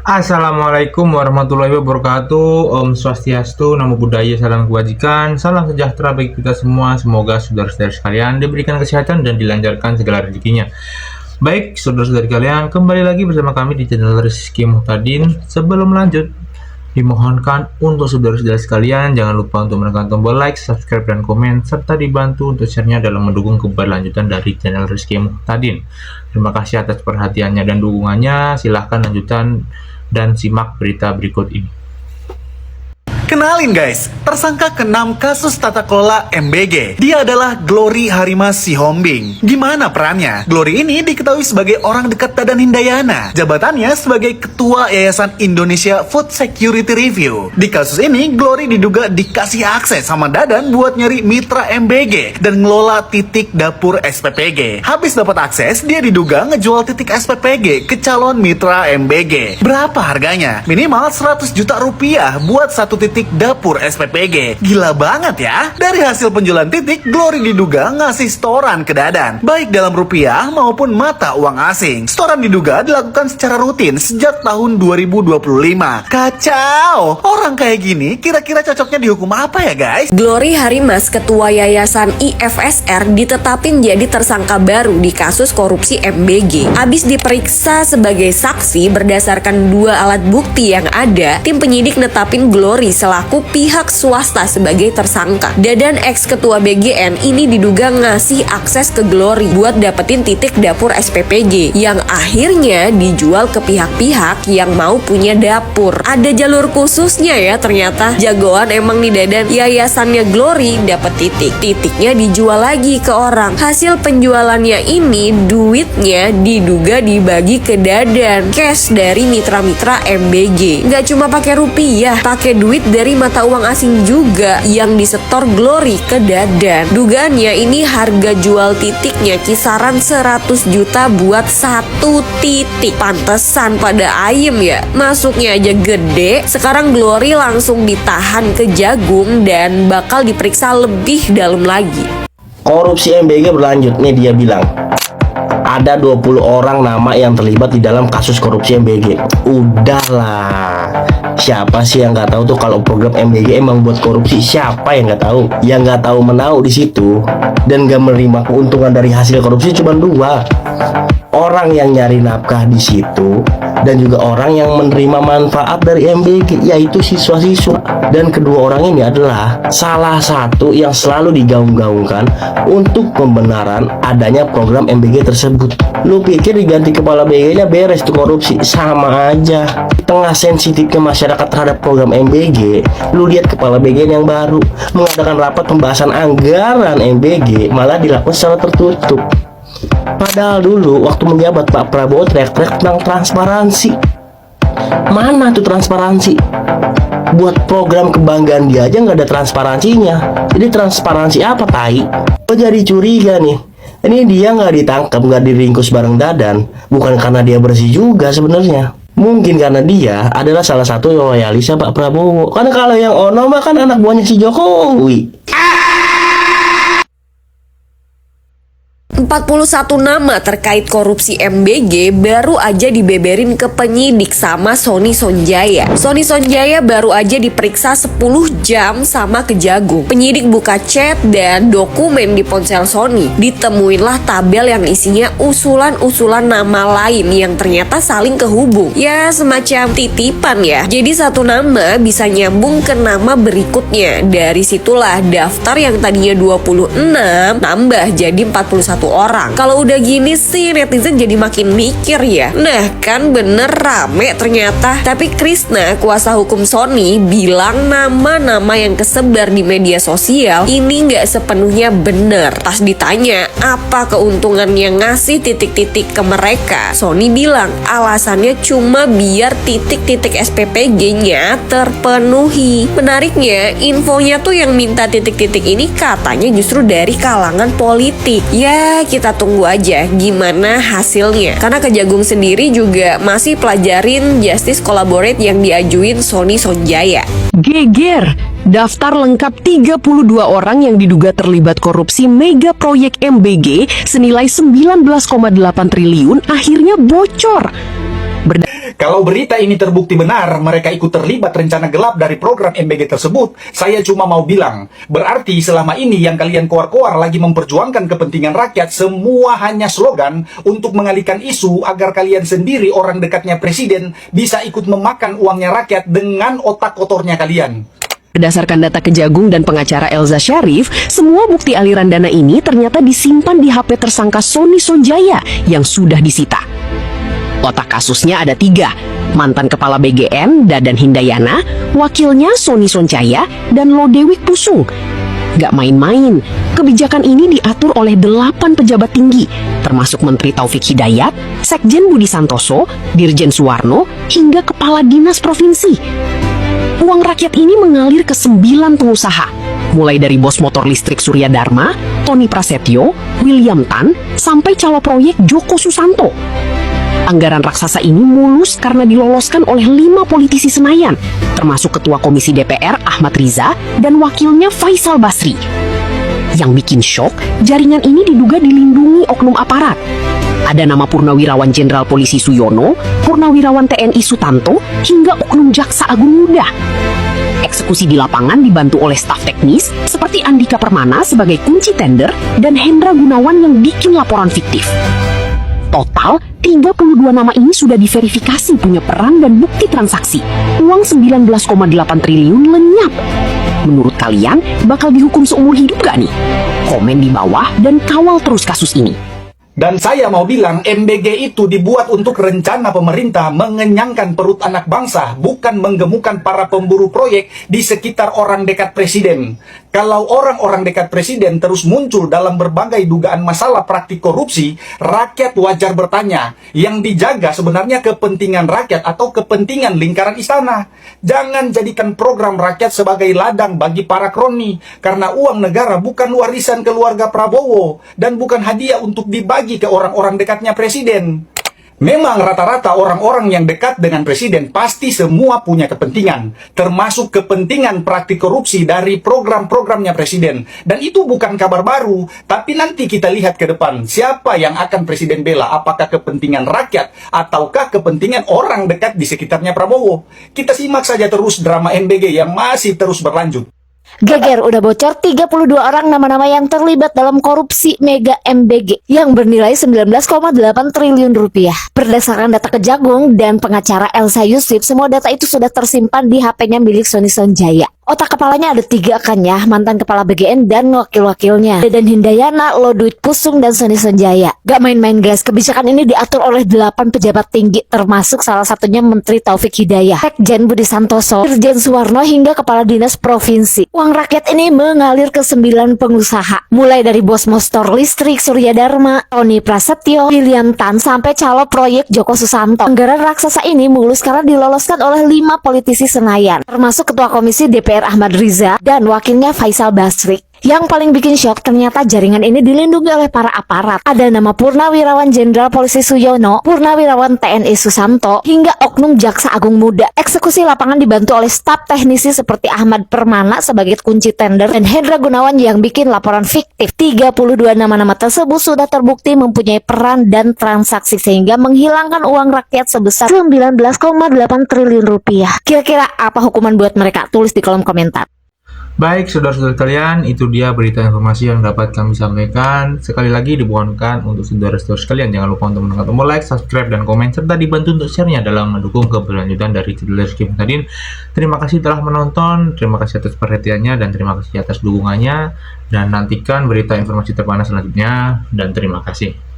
Assalamualaikum warahmatullahi wabarakatuh. Om Swastiastu, Namo Buddhaya, salam kebajikan, salam sejahtera bagi kita semua. Semoga saudara-saudara sekalian diberikan kesehatan dan dilancarkan segala rezekinya. Baik, saudara-saudari kalian, kembali lagi bersama kami di channel Rizky Muhtadin. Sebelum lanjut, dimohonkan untuk saudara-saudara sekalian jangan lupa untuk menekan tombol like, subscribe, dan komen, serta dibantu untuk share-nya dalam mendukung keberlanjutan dari channel Rizky Muhtadin. Terima kasih atas perhatiannya dan dukungannya. Silahkan lanjutan dan simak berita berikut ini. Kenalin guys, tersangka ke-6 kasus tata kelola MBG. Dia adalah Glory Harimas Sihombing. Gimana perannya? Glory ini diketahui sebagai orang dekat Dadan Hindayana. Jabatannya sebagai Ketua Yayasan Indonesia Food Security Review. Di kasus ini, Glory diduga dikasih akses sama Dadan buat nyari mitra MBG dan ngelola titik dapur SPPG. Habis dapat akses, dia diduga ngejual titik SPPG ke calon mitra MBG. Berapa harganya? Minimal 100 juta rupiah buat satu titik dapur SPPG. Gila banget ya. Dari hasil penjualan titik, Glory diduga ngasih setoran ke Dadan, baik dalam rupiah maupun mata uang asing. Setoran diduga dilakukan secara rutin sejak tahun 2025. Kacau. Orang kayak gini kira-kira cocoknya dihukum apa ya guys? Glory Harimas, Ketua Yayasan IFSR, ditetapin jadi tersangka baru di kasus korupsi MBG. Abis diperiksa sebagai saksi berdasarkan 2 alat bukti yang ada, tim penyidik netapin Glory selaku pihak swasta sebagai tersangka. Dadan ex-ketua BGN ini diduga ngasih akses ke Glory buat dapetin titik dapur SPPG yang akhirnya dijual ke pihak-pihak yang mau punya dapur. Ada jalur khususnya ya ternyata. Jagoan emang nih Dadan. Yayasannya Glory dapet titik. Titiknya dijual lagi ke orang. Hasil penjualannya ini duitnya diduga dibagi ke Dadan. Cash dari mitra-mitra MBG. Nggak cuma pakai rupiah, pakai duit dari mata uang asing juga yang disetor Glory ke Dadan. Dugaannya ini harga jual titiknya kisaran 100 juta buat satu titik. Pantesan pada ayem ya, masuknya aja gede. Sekarang Glory langsung ditahan ke Jagung dan bakal diperiksa lebih dalam lagi. Korupsi MBG berlanjut, nih dia bilang ada 20 orang nama yang terlibat di dalam kasus korupsi MBG. Udahlah, siapa sih yang nggak tahu tuh kalau program MBG emang buat korupsi? Siapa yang nggak tahu? Yang nggak tahu menau di situ dan nggak menerima keuntungan dari hasil korupsi cuma 2. Orang yang nyari nafkah di situ dan juga orang yang menerima manfaat dari MBG, yaitu siswa-siswa. Dan kedua orang ini adalah salah satu yang selalu digaung-gaungkan untuk pembenaran adanya program MBG tersebut. Lu pikir diganti kepala BG-nya beres tuh korupsi? Sama aja. Tengah sensitifnya masyarakat terhadap program MBG, lu lihat kepala BG yang baru mengadakan rapat pembahasan anggaran MBG malah dilakukan secara tertutup. Padahal dulu waktu menjabat Pak Prabowo teriak-teriak tentang transparansi. Mana tuh transparansi? Buat program kebanggaan dia aja nggak ada transparansinya. Jadi transparansi apa tai? Gue jadi curiga nih. Ini dia nggak ditangkap, nggak diringkus bareng Dadan, bukan karena dia bersih juga sebenarnya. Mungkin karena dia adalah salah satu loyalisnya Pak Prabowo. Karena kalau yang ono mah kan anak buahnya si Jokowi. 41 nama terkait korupsi MBG baru aja dibeberin ke penyidik sama Sony Sonjaya. Sony Sonjaya baru aja diperiksa 10 jam sama Kejagung. Penyidik buka chat dan dokumen di ponsel Sony. Ditemuinlah tabel yang isinya usulan-usulan nama lain yang ternyata saling kehubung. Ya semacam titipan ya. Jadi satu nama bisa nyambung ke nama berikutnya. Dari situlah daftar yang tadinya 26 nambah jadi 41 orang. Kalau udah gini sih netizen jadi makin mikir ya. Nah kan bener rame ternyata. Tapi Krisna, kuasa hukum Sony, bilang nama-nama yang kesebar di media sosial ini nggak sepenuhnya bener. Pas ditanya apa keuntungannya ngasih titik-titik ke mereka, Sony bilang alasannya cuma biar titik-titik SPPG-nya terpenuhi. Menariknya infonya tuh yang minta titik-titik ini katanya justru dari kalangan politik. Ya kita tunggu aja gimana hasilnya. Karena Kejagung sendiri juga masih pelajarin justice collaborate yang diajuin Sony Sonjaya. Geger, daftar lengkap 32 orang yang diduga terlibat korupsi mega proyek MBG senilai 19,8 triliun akhirnya bocor. Kalau berita ini terbukti benar, mereka ikut terlibat rencana gelap dari program MBG tersebut, saya cuma mau bilang, berarti selama ini yang kalian koar-koar lagi memperjuangkan kepentingan rakyat, semua hanya slogan untuk mengalihkan isu agar kalian sendiri orang dekatnya presiden bisa ikut memakan uangnya rakyat dengan otak kotornya kalian. Berdasarkan data Kejagung dan pengacara Elza Syarif, semua bukti aliran dana ini ternyata disimpan di HP tersangka Sony Sonjaya yang sudah disita. Otak kasusnya ada 3, mantan kepala BGN Dadan Hindayana, wakilnya Sony Sonjaya, dan Lodewijk Pusung. Gak main-main, kebijakan ini diatur oleh 8 pejabat tinggi, termasuk Menteri Taufik Hidayat, Sekjen Budi Santoso, Dirjen Suwarno, hingga Kepala Dinas Provinsi. Uang rakyat ini mengalir ke 9 pengusaha, mulai dari bos motor listrik Surya Dharma, Tony Prasetyo, William Tan, sampai calo proyek Joko Susanto. Anggaran raksasa ini mulus karena diloloskan oleh 5 politisi Senayan, termasuk Ketua Komisi DPR Ahmad Riza dan wakilnya Faisal Basri. Yang bikin shock, jaringan ini diduga dilindungi oknum aparat. Ada nama Purnawirawan Jenderal Polisi Suyono, Purnawirawan TNI Sutanto, hingga oknum Jaksa Agung Muda. Eksekusi di lapangan dibantu oleh staf teknis seperti Andika Permana sebagai kunci tender dan Hendra Gunawan yang bikin laporan fiktif. Total, 32 nama ini sudah diverifikasi punya peran dan bukti transaksi. Uang 19,8 triliun lenyap. Menurut kalian, bakal dihukum seumur hidup gak nih? Komen di bawah dan kawal terus kasus ini. Dan saya mau bilang, MBG itu dibuat untuk rencana pemerintah mengenyangkan perut anak bangsa, bukan menggemukkan para pemburu proyek di sekitar orang dekat presiden. Kalau orang-orang dekat presiden terus muncul dalam berbagai dugaan masalah praktik korupsi, rakyat wajar bertanya, yang dijaga sebenarnya kepentingan rakyat atau kepentingan lingkaran istana. Jangan jadikan program rakyat sebagai ladang bagi para kroni, karena uang negara bukan warisan keluarga Prabowo, dan bukan hadiah untuk dibagi ke orang-orang dekatnya presiden. Memang rata-rata orang-orang yang dekat dengan presiden pasti semua punya kepentingan, termasuk kepentingan praktik korupsi dari program-programnya presiden. Dan itu bukan kabar baru, tapi nanti kita lihat ke depan siapa yang akan presiden bela, apakah kepentingan rakyat ataukah kepentingan orang dekat di sekitarnya Prabowo. Kita simak saja terus drama MBG yang masih terus berlanjut. Geger udah bocor 32 orang nama-nama yang terlibat dalam korupsi mega MBG yang bernilai 19,8 triliun rupiah. Berdasarkan data Kejagung dan pengacara Elza Yusuf, semua data itu sudah tersimpan di HP-nya milik Sony Sonjaya. Otak kepalanya ada 3 kan ya, mantan kepala BGN dan wakil-wakilnya, Dadan Hindayana, Lodewijk Pusung, dan Sony Sonjaya. Gak main-main guys, kebijakan ini diatur oleh 8 pejabat tinggi, termasuk salah satunya Menteri Taufik Hidayat, Sekjen Budi Santoso, Dirjen Suwarno, hingga Kepala Dinas Provinsi. Uang rakyat ini mengalir ke 9 pengusaha, mulai dari bos motor listrik Surya Dharma, Tony Prasetyo, William Tan, sampai calo proyek Joko Susanto. Anggaran raksasa ini mulus karena diloloskan oleh 5 politisi Senayan, termasuk Ketua Komisi DPR Ahmad Riza dan wakilnya Faisal Basri. Yang paling bikin shock, ternyata jaringan ini dilindungi oleh para aparat. Ada nama Purnawirawan Jenderal Polisi Suyono, Purnawirawan TNI Susanto, hingga oknum Jaksa Agung Muda. Eksekusi lapangan dibantu oleh staf teknisi seperti Ahmad Permana sebagai kunci tender dan Hendra Gunawan yang bikin laporan fiktif. 32 nama-nama tersebut sudah terbukti mempunyai peran dan transaksi sehingga menghilangkan uang rakyat sebesar 19,8 triliun rupiah. Kira-kira apa hukuman buat mereka? Tulis di kolom komentar. Baik, saudara-saudara kalian, itu dia berita informasi yang dapat kami sampaikan. Sekali lagi dibuangkan untuk saudara-saudara sekalian. Jangan lupa untuk menekan tombol like, subscribe, dan komen, serta dibantu untuk share-nya dalam mendukung keberlanjutan dari channel Rizky Muhtadin. Terima kasih telah menonton, terima kasih atas perhatiannya, dan terima kasih atas dukungannya. Dan nantikan berita informasi terpanas selanjutnya, dan terima kasih.